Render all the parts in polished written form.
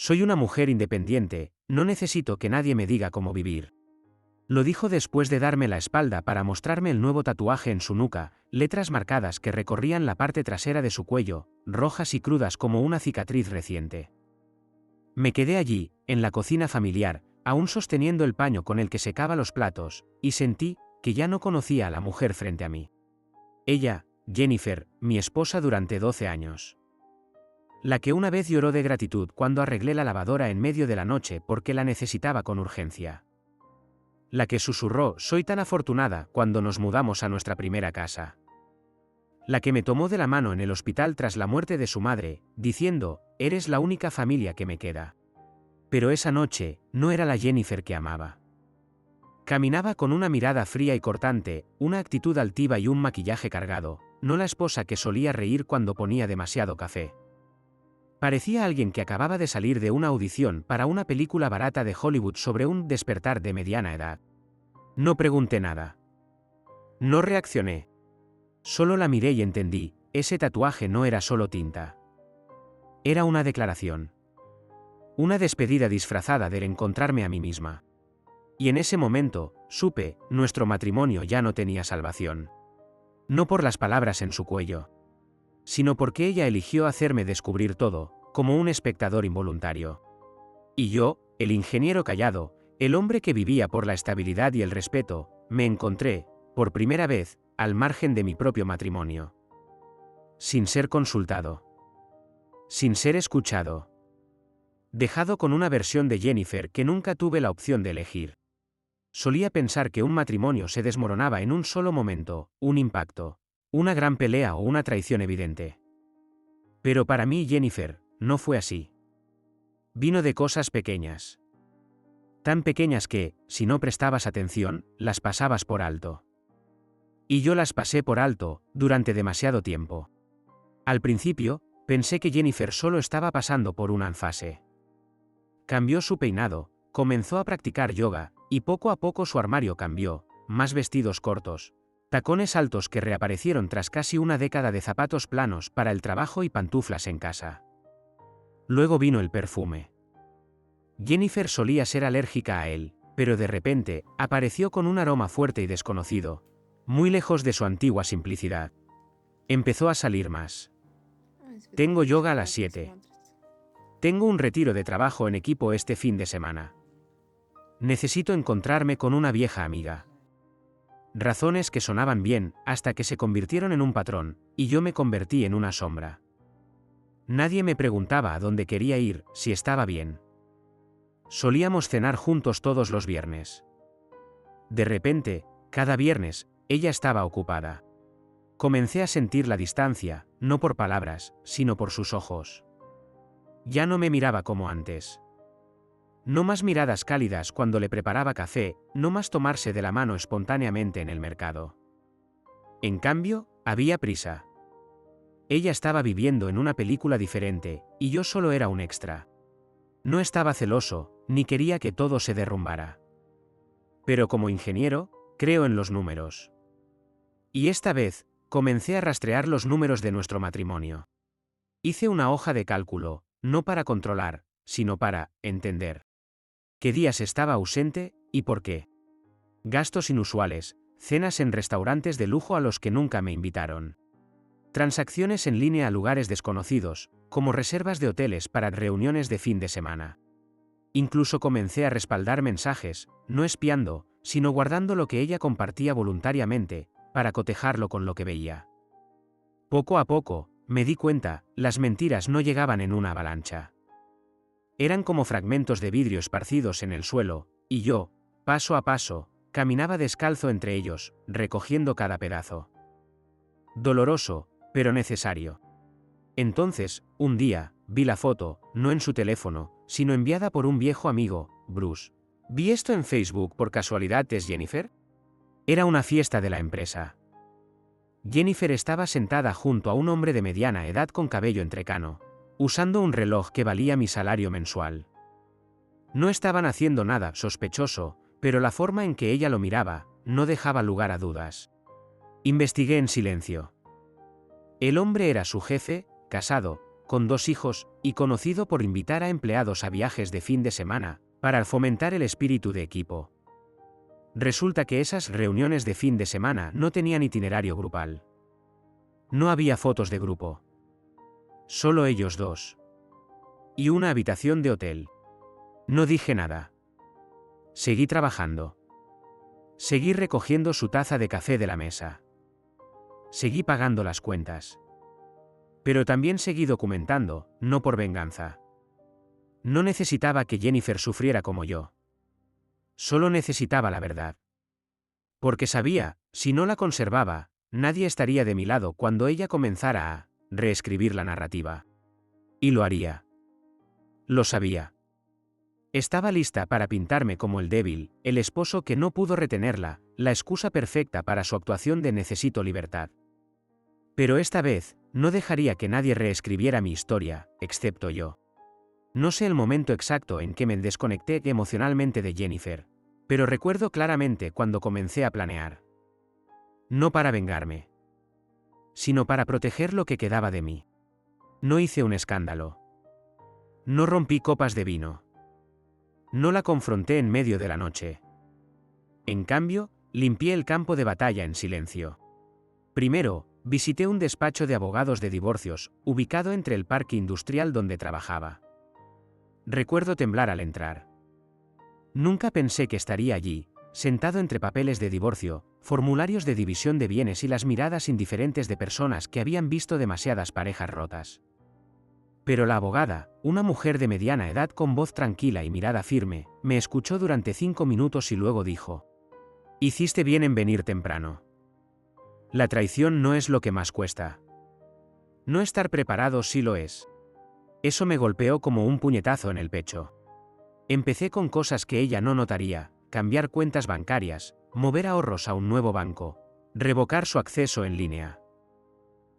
Soy una mujer independiente, no necesito que nadie me diga cómo vivir. Lo dijo después de darme la espalda para mostrarme el nuevo tatuaje en su nuca, letras marcadas que recorrían la parte trasera de su cuello, rojas y crudas como una cicatriz reciente. Me quedé allí, en la cocina familiar, aún sosteniendo el paño con el que secaba los platos, y sentí que ya no conocía a la mujer frente a mí. Ella, Jennifer, mi esposa durante 12 años. La que una vez lloró de gratitud cuando arreglé la lavadora en medio de la noche porque la necesitaba con urgencia. La que susurró «soy tan afortunada» cuando nos mudamos a nuestra primera casa. La que me tomó de la mano en el hospital tras la muerte de su madre, diciendo «eres la única familia que me queda». Pero esa noche, no era la Jennifer que amaba. Caminaba con una mirada fría y cortante, una actitud altiva y un maquillaje cargado, no la esposa que solía reír cuando ponía demasiado café. Parecía alguien que acababa de salir de una audición para una película barata de Hollywood sobre un despertar de mediana edad. No pregunté nada. No reaccioné. Solo la miré y entendí, ese tatuaje no era solo tinta. Era una declaración. Una despedida disfrazada del encontrarme a mí misma. Y en ese momento, supe, nuestro matrimonio ya no tenía salvación. No por las palabras en su cuello, sino porque ella eligió hacerme descubrir todo, como un espectador involuntario. Y yo, el ingeniero callado, el hombre que vivía por la estabilidad y el respeto, me encontré, por primera vez, al margen de mi propio matrimonio. Sin ser consultado. Sin ser escuchado. Dejado con una versión de Jennifer que nunca tuve la opción de elegir. Solía pensar que un matrimonio se desmoronaba en un solo momento, un impacto, una gran pelea o una traición evidente. Pero para mí Jennifer, no fue así. Vino de cosas pequeñas. Tan pequeñas que, si no prestabas atención, las pasabas por alto. Y yo las pasé por alto, durante demasiado tiempo. Al principio, pensé que Jennifer solo estaba pasando por una fase. Cambió su peinado, comenzó a practicar yoga, y poco a poco su armario cambió, más vestidos cortos, tacones altos que reaparecieron tras casi una década de zapatos planos para el trabajo y pantuflas en casa. Luego vino el perfume. Jennifer solía ser alérgica a él, pero de repente, apareció con un aroma fuerte y desconocido, muy lejos de su antigua simplicidad. Empezó a salir más. Tengo yoga a las 7. Tengo un retiro de trabajo en equipo este fin de semana. Necesito encontrarme con una vieja amiga. Razones que sonaban bien, hasta que se convirtieron en un patrón, y yo me convertí en una sombra. Nadie me preguntaba a dónde quería ir, si estaba bien. Solíamos cenar juntos todos los viernes. De repente, cada viernes, ella estaba ocupada. Comencé a sentir la distancia, no por palabras, sino por sus ojos. Ya no me miraba como antes. No más miradas cálidas cuando le preparaba café, no más tomarse de la mano espontáneamente en el mercado. En cambio, había prisa. Ella estaba viviendo en una película diferente, y yo solo era un extra. No estaba celoso, ni quería que todo se derrumbara. Pero como ingeniero, creo en los números. Y esta vez, comencé a rastrear los números de nuestro matrimonio. Hice una hoja de cálculo, no para controlar, sino para entender. ¿Qué días estaba ausente, y por qué? Gastos inusuales, cenas en restaurantes de lujo a los que nunca me invitaron. Transacciones en línea a lugares desconocidos, como reservas de hoteles para reuniones de fin de semana. Incluso comencé a respaldar mensajes, no espiando, sino guardando lo que ella compartía voluntariamente, para cotejarlo con lo que veía. Poco a poco, me di cuenta, las mentiras no llegaban en una avalancha. Eran como fragmentos de vidrio esparcidos en el suelo, y yo, paso a paso, caminaba descalzo entre ellos, recogiendo cada pedazo. Doloroso, pero necesario. Entonces, un día, vi la foto, no en su teléfono, sino enviada por un viejo amigo, Bruce. ¿Vi esto en Facebook por casualidad, es Jennifer? Era una fiesta de la empresa. Jennifer estaba sentada junto a un hombre de mediana edad con cabello entrecano, usando un reloj que valía mi salario mensual. No estaban haciendo nada sospechoso, pero la forma en que ella lo miraba, no dejaba lugar a dudas. Investigué en silencio. El hombre era su jefe, casado, con 2 hijos, y conocido por invitar a empleados a viajes de fin de semana, para fomentar el espíritu de equipo. Resulta que esas reuniones de fin de semana no tenían itinerario grupal. No había fotos de grupo. Solo ellos dos. Y una habitación de hotel. No dije nada. Seguí trabajando. Seguí recogiendo su taza de café de la mesa. Seguí pagando las cuentas. Pero también seguí documentando, no por venganza. No necesitaba que Jennifer sufriera como yo. Solo necesitaba la verdad. Porque sabía, si no la conservaba, nadie estaría de mi lado cuando ella comenzara a reescribir la narrativa. Y lo haría. Lo sabía. Estaba lista para pintarme como el débil, el esposo que no pudo retenerla, la excusa perfecta para su actuación de necesito libertad. Pero esta vez, no dejaría que nadie reescribiera mi historia, excepto yo. No sé el momento exacto en que me desconecté emocionalmente de Jennifer, pero recuerdo claramente cuando comencé a planear. No para vengarme, sino para proteger lo que quedaba de mí. No hice un escándalo. No rompí copas de vino. No la confronté en medio de la noche. En cambio, limpié el campo de batalla en silencio. Primero, visité un despacho de abogados de divorcios, ubicado entre el parque industrial donde trabajaba. Recuerdo temblar al entrar. Nunca pensé que estaría allí, sentado entre papeles de divorcio, formularios de división de bienes y las miradas indiferentes de personas que habían visto demasiadas parejas rotas. Pero la abogada, una mujer de mediana edad con voz tranquila y mirada firme, me escuchó durante 5 minutos y luego dijo: «Hiciste bien en venir temprano. La traición no es lo que más cuesta. No estar preparado sí lo es». Eso me golpeó como un puñetazo en el pecho. Empecé con cosas que ella no notaría: cambiar cuentas bancarias, mover ahorros a un nuevo banco, revocar su acceso en línea.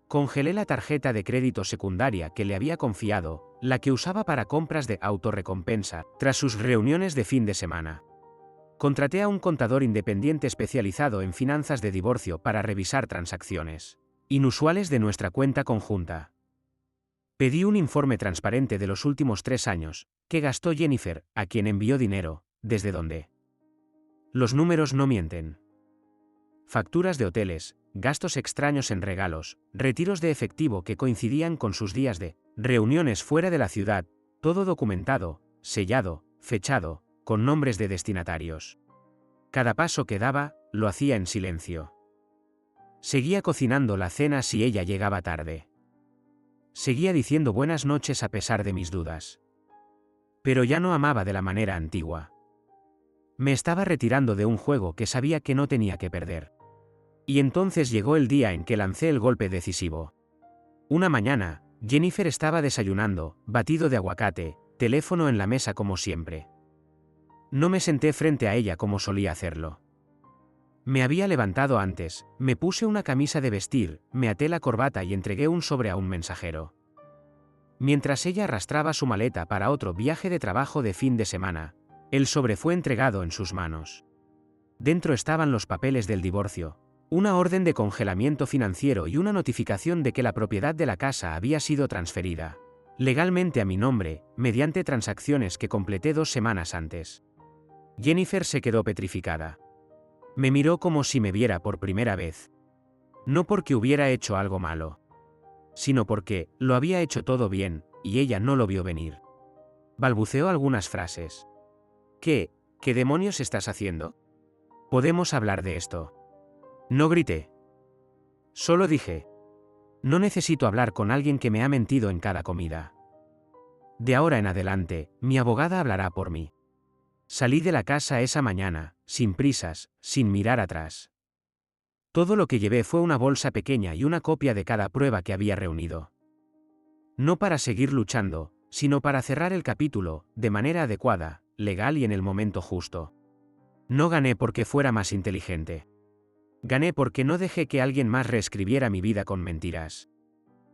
Congelé la tarjeta de crédito secundaria que le había confiado, la que usaba para compras de autorrecompensa, tras sus reuniones de fin de semana. Contraté a un contador independiente especializado en finanzas de divorcio para revisar transacciones inusuales de nuestra cuenta conjunta. Pedí un informe transparente de los últimos 3 años, que gastó Jennifer, a quien envió dinero, desde dónde. Los números no mienten. Facturas de hoteles, gastos extraños en regalos, retiros de efectivo que coincidían con sus días de reuniones fuera de la ciudad, todo documentado, sellado, fechado, con nombres de destinatarios. Cada paso que daba, lo hacía en silencio. Seguía cocinando la cena si ella llegaba tarde. Seguía diciendo buenas noches a pesar de mis dudas. Pero ya no amaba de la manera antigua. Me estaba retirando de un juego que sabía que no tenía que perder. Y entonces llegó el día en que lancé el golpe decisivo. Una mañana, Jennifer estaba desayunando, batido de aguacate, teléfono en la mesa como siempre. No me senté frente a ella como solía hacerlo. Me había levantado antes, me puse una camisa de vestir, me até la corbata y entregué un sobre a un mensajero. Mientras ella arrastraba su maleta para otro viaje de trabajo de fin de semana, el sobre fue entregado en sus manos. Dentro estaban los papeles del divorcio, una orden de congelamiento financiero y una notificación de que la propiedad de la casa había sido transferida legalmente a mi nombre, mediante transacciones que completé 2 semanas antes. Jennifer se quedó petrificada. Me miró como si me viera por primera vez. No porque hubiera hecho algo malo, sino porque lo había hecho todo bien, y ella no lo vio venir. Balbuceó algunas frases. ¿Qué demonios estás haciendo? ¿Podemos hablar de esto? No grité. Solo dije: no necesito hablar con alguien que me ha mentido en cada comida. De ahora en adelante, mi abogada hablará por mí. Salí de la casa esa mañana, sin prisas, sin mirar atrás. Todo lo que llevé fue una bolsa pequeña y una copia de cada prueba que había reunido. No para seguir luchando, sino para cerrar el capítulo, de manera adecuada, legal y en el momento justo. No gané porque fuera más inteligente. Gané porque no dejé que alguien más reescribiera mi vida con mentiras.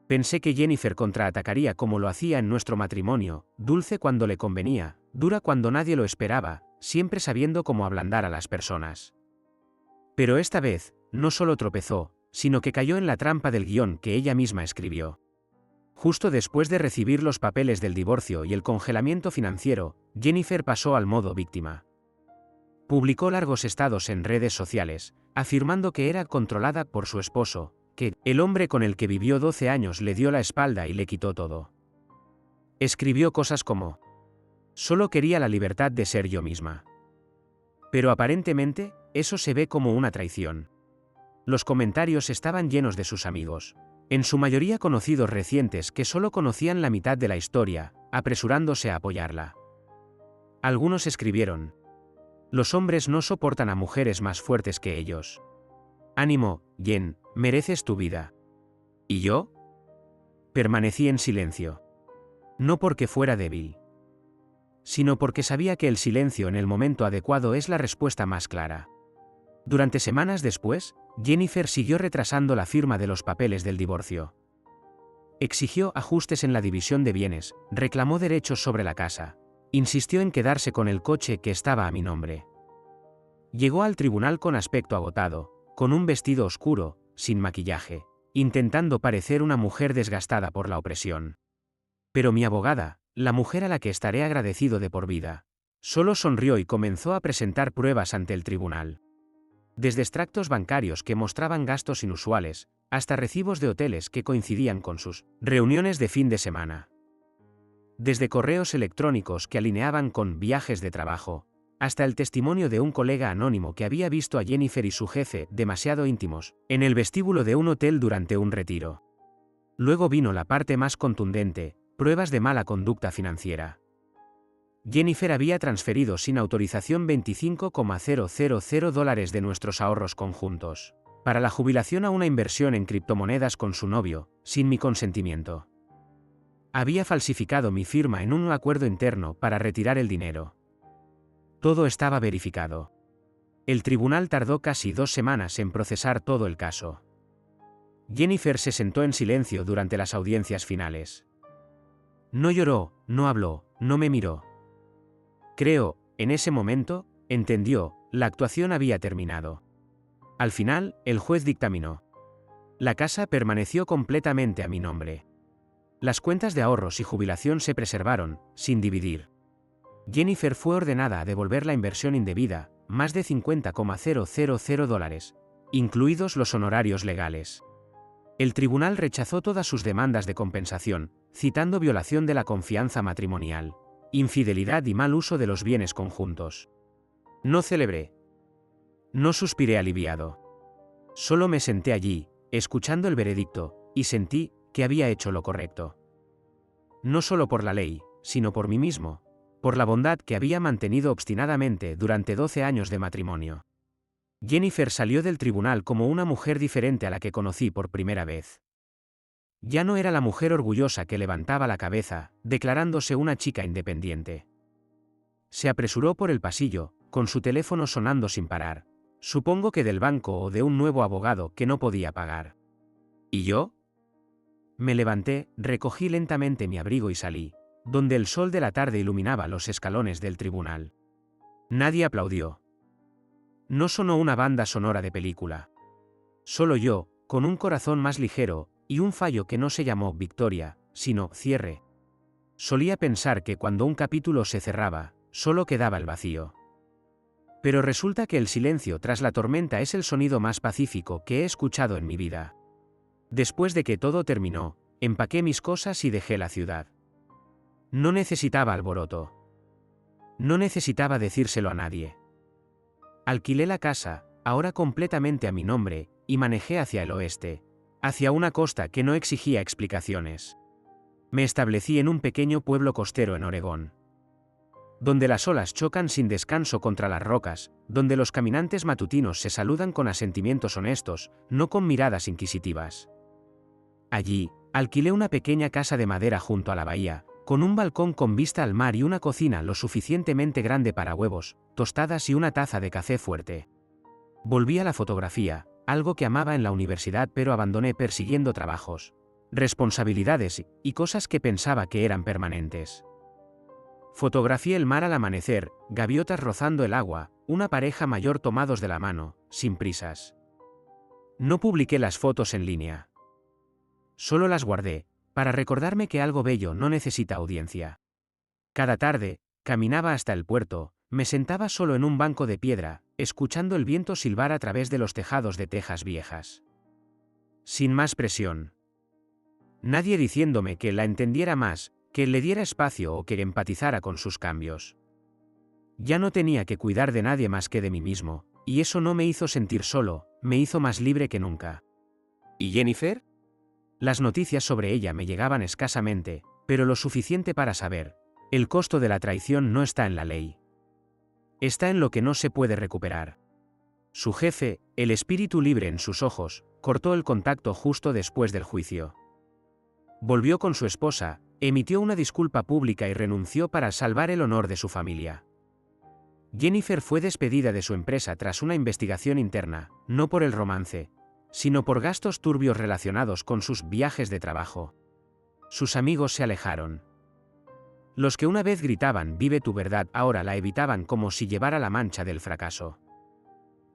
Pensé que Jennifer contraatacaría como lo hacía en nuestro matrimonio, dulce cuando le convenía, dura cuando nadie lo esperaba, siempre sabiendo cómo ablandar a las personas. Pero esta vez, no solo tropezó, sino que cayó en la trampa del guión que ella misma escribió. Justo después de recibir los papeles del divorcio y el congelamiento financiero, Jennifer pasó al modo víctima. Publicó largos estados en redes sociales, afirmando que era controlada por su esposo, que el hombre con el que vivió 12 años le dio la espalda y le quitó todo. Escribió cosas como: "Solo quería la libertad de ser yo misma". Pero aparentemente, eso se ve como una traición. Los comentarios estaban llenos de sus amigos, en su mayoría conocidos recientes que solo conocían la mitad de la historia, apresurándose a apoyarla. Algunos escribieron: "Los hombres no soportan a mujeres más fuertes que ellos. Ánimo, Jen, mereces tu vida". ¿Y yo? Permanecí en silencio. No porque fuera débil, sino porque sabía que el silencio en el momento adecuado es la respuesta más clara. Durante semanas después, Jennifer siguió retrasando la firma de los papeles del divorcio. Exigió ajustes en la división de bienes, reclamó derechos sobre la casa, insistió en quedarse con el coche que estaba a mi nombre. Llegó al tribunal con aspecto agotado, con un vestido oscuro, sin maquillaje, intentando parecer una mujer desgastada por la opresión. Pero mi abogada, la mujer a la que estaré agradecido de por vida, solo sonrió y comenzó a presentar pruebas ante el tribunal. Desde extractos bancarios que mostraban gastos inusuales, hasta recibos de hoteles que coincidían con sus reuniones de fin de semana. Desde correos electrónicos que alineaban con viajes de trabajo, hasta el testimonio de un colega anónimo que había visto a Jennifer y su jefe, demasiado íntimos, en el vestíbulo de un hotel durante un retiro. Luego vino la parte más contundente: pruebas de mala conducta financiera. Jennifer había transferido sin autorización $25,000 de nuestros ahorros conjuntos para la jubilación a una inversión en criptomonedas con su novio, sin mi consentimiento. Había falsificado mi firma en un acuerdo interno para retirar el dinero. Todo estaba verificado. El tribunal tardó casi 2 semanas en procesar todo el caso. Jennifer se sentó en silencio durante las audiencias finales. No lloró, no habló, no me miró. Creo, en ese momento, entendió, la actuación había terminado. Al final, el juez dictaminó: la casa permaneció completamente a mi nombre. Las cuentas de ahorros y jubilación se preservaron, sin dividir. Jennifer fue ordenada a devolver la inversión indebida, más de $50,000, incluidos los honorarios legales. El tribunal rechazó todas sus demandas de compensación, citando violación de la confianza matrimonial, infidelidad y mal uso de los bienes conjuntos. No celebré. No suspiré aliviado. Solo me senté allí, escuchando el veredicto, y sentí que había hecho lo correcto. No solo por la ley, sino por mí mismo, por la bondad que había mantenido obstinadamente durante 12 años de matrimonio. Jennifer salió del tribunal como una mujer diferente a la que conocí por primera vez. Ya no era la mujer orgullosa que levantaba la cabeza, declarándose una chica independiente. Se apresuró por el pasillo, con su teléfono sonando sin parar, supongo que del banco o de un nuevo abogado que no podía pagar. ¿Y yo? Me levanté, recogí lentamente mi abrigo y salí, donde el sol de la tarde iluminaba los escalones del tribunal. Nadie aplaudió. No sonó una banda sonora de película. Solo yo, con un corazón más ligero, y un fallo que no se llamó victoria, sino cierre. Solía pensar que cuando un capítulo se cerraba, solo quedaba el vacío. Pero resulta que el silencio tras la tormenta es el sonido más pacífico que he escuchado en mi vida. Después de que todo terminó, empaqué mis cosas y dejé la ciudad. No necesitaba alboroto. No necesitaba decírselo a nadie. Alquilé la casa, ahora completamente a mi nombre, y manejé hacia el oeste, hacia una costa que no exigía explicaciones. Me establecí en un pequeño pueblo costero en Oregón, donde las olas chocan sin descanso contra las rocas, donde los caminantes matutinos se saludan con asentimientos honestos, no con miradas inquisitivas. Allí, alquilé una pequeña casa de madera junto a la bahía, con un balcón con vista al mar y una cocina lo suficientemente grande para huevos, tostadas y una taza de café fuerte. Volví a la fotografía, algo que amaba en la universidad pero abandoné persiguiendo trabajos, responsabilidades y cosas que pensaba que eran permanentes. Fotografié el mar al amanecer, gaviotas rozando el agua, una pareja mayor tomados de la mano, sin prisas. No publiqué las fotos en línea. Solo las guardé, para recordarme que algo bello no necesita audiencia. Cada tarde, caminaba hasta el puerto, me sentaba solo en un banco de piedra, escuchando el viento silbar a través de los tejados de tejas viejas. Sin más presión. Nadie diciéndome que la entendiera más, que le diera espacio o que empatizara con sus cambios. Ya no tenía que cuidar de nadie más que de mí mismo, y eso no me hizo sentir solo, me hizo más libre que nunca. ¿Y Jennifer? Las noticias sobre ella me llegaban escasamente, pero lo suficiente para saber: el costo de la traición no está en la ley. Está en lo que no se puede recuperar. Su jefe, el espíritu libre en sus ojos, cortó el contacto justo después del juicio. Volvió con su esposa, emitió una disculpa pública y renunció para salvar el honor de su familia. Jennifer fue despedida de su empresa tras una investigación interna, no por el romance, sino por gastos turbios relacionados con sus viajes de trabajo. Sus amigos se alejaron. Los que una vez gritaban «Vive tu verdad» ahora la evitaban como si llevara la mancha del fracaso.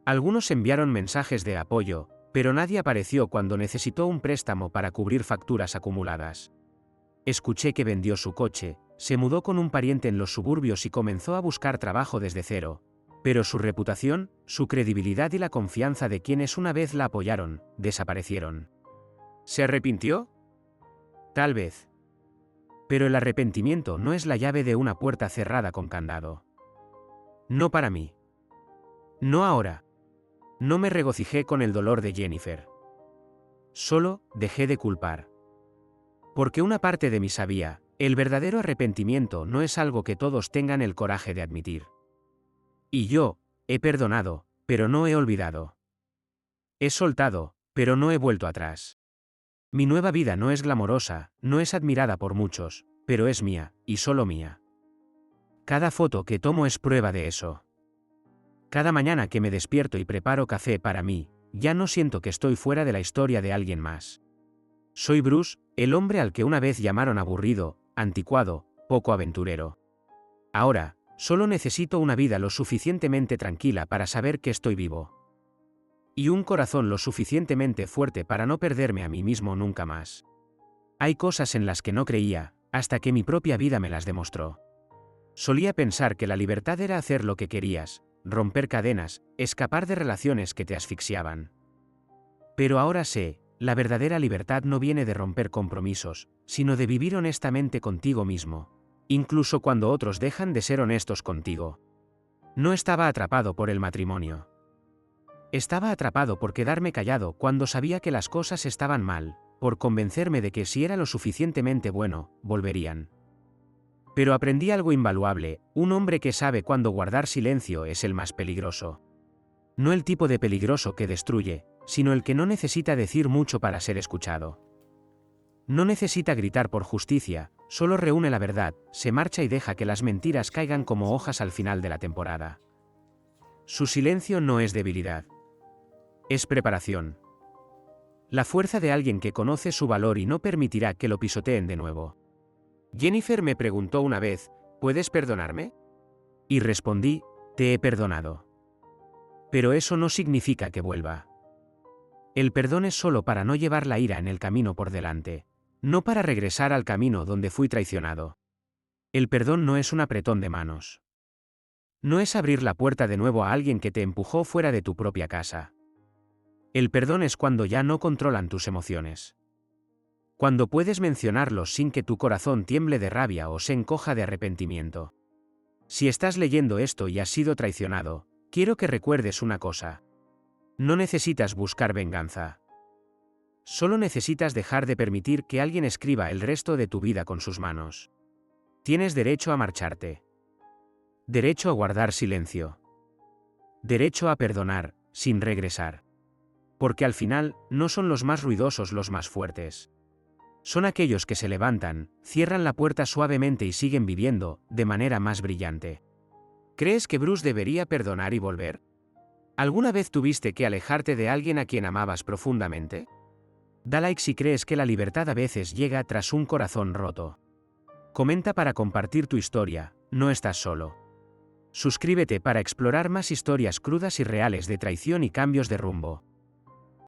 Algunos enviaron mensajes de apoyo, pero nadie apareció cuando necesitó un préstamo para cubrir facturas acumuladas. Escuché que vendió su coche, se mudó con un pariente en los suburbios y comenzó a buscar trabajo desde cero, pero su reputación, su credibilidad y la confianza de quienes una vez la apoyaron, desaparecieron. ¿Se arrepintió? Tal vez. Pero el arrepentimiento no es la llave de una puerta cerrada con candado. No para mí. No ahora. No me regocijé con el dolor de Jennifer. Solo dejé de culpar. Porque una parte de mí sabía, el verdadero arrepentimiento no es algo que todos tengan el coraje de admitir. Y yo, he perdonado, pero no he olvidado. He soltado, pero no he vuelto atrás. Mi nueva vida no es glamorosa, no es admirada por muchos, pero es mía, y solo mía. Cada foto que tomo es prueba de eso. Cada mañana que me despierto y preparo café para mí, ya no siento que estoy fuera de la historia de alguien más. Soy Bruce, el hombre al que una vez llamaron aburrido, anticuado, poco aventurero. Ahora, solo necesito una vida lo suficientemente tranquila para saber que estoy vivo. Y un corazón lo suficientemente fuerte para no perderme a mí mismo nunca más. Hay cosas en las que no creía, hasta que mi propia vida me las demostró. Solía pensar que la libertad era hacer lo que querías, romper cadenas, escapar de relaciones que te asfixiaban. Pero ahora sé, la verdadera libertad no viene de romper compromisos, sino de vivir honestamente contigo mismo, incluso cuando otros dejan de ser honestos contigo. No estaba atrapado por el matrimonio. Estaba atrapado por quedarme callado cuando sabía que las cosas estaban mal, por convencerme de que si era lo suficientemente bueno, volverían. Pero aprendí algo invaluable: un hombre que sabe cuándo guardar silencio es el más peligroso. No el tipo de peligroso que destruye, sino el que no necesita decir mucho para ser escuchado. No necesita gritar por justicia, solo reúne la verdad, se marcha y deja que las mentiras caigan como hojas al final de la temporada. Su silencio no es debilidad. Es preparación. La fuerza de alguien que conoce su valor y no permitirá que lo pisoteen de nuevo. Jennifer me preguntó una vez, ¿puedes perdonarme? Y respondí, te he perdonado. Pero eso no significa que vuelva. El perdón es solo para no llevar la ira en el camino por delante, no para regresar al camino donde fui traicionado. El perdón no es un apretón de manos. No es abrir la puerta de nuevo a alguien que te empujó fuera de tu propia casa. El perdón es cuando ya no controlan tus emociones. Cuando puedes mencionarlos sin que tu corazón tiemble de rabia o se encoja de arrepentimiento. Si estás leyendo esto y has sido traicionado, quiero que recuerdes una cosa. No necesitas buscar venganza. Solo necesitas dejar de permitir que alguien escriba el resto de tu vida con sus manos. Tienes derecho a marcharte. Derecho a guardar silencio. Derecho a perdonar, sin regresar. Porque al final, no son los más ruidosos los más fuertes. Son aquellos que se levantan, cierran la puerta suavemente y siguen viviendo, de manera más brillante. ¿Crees que Bruce debería perdonar y volver? ¿Alguna vez tuviste que alejarte de alguien a quien amabas profundamente? Da like si crees que la libertad a veces llega tras un corazón roto. Comenta para compartir tu historia, no estás solo. Suscríbete para explorar más historias crudas y reales de traición y cambios de rumbo.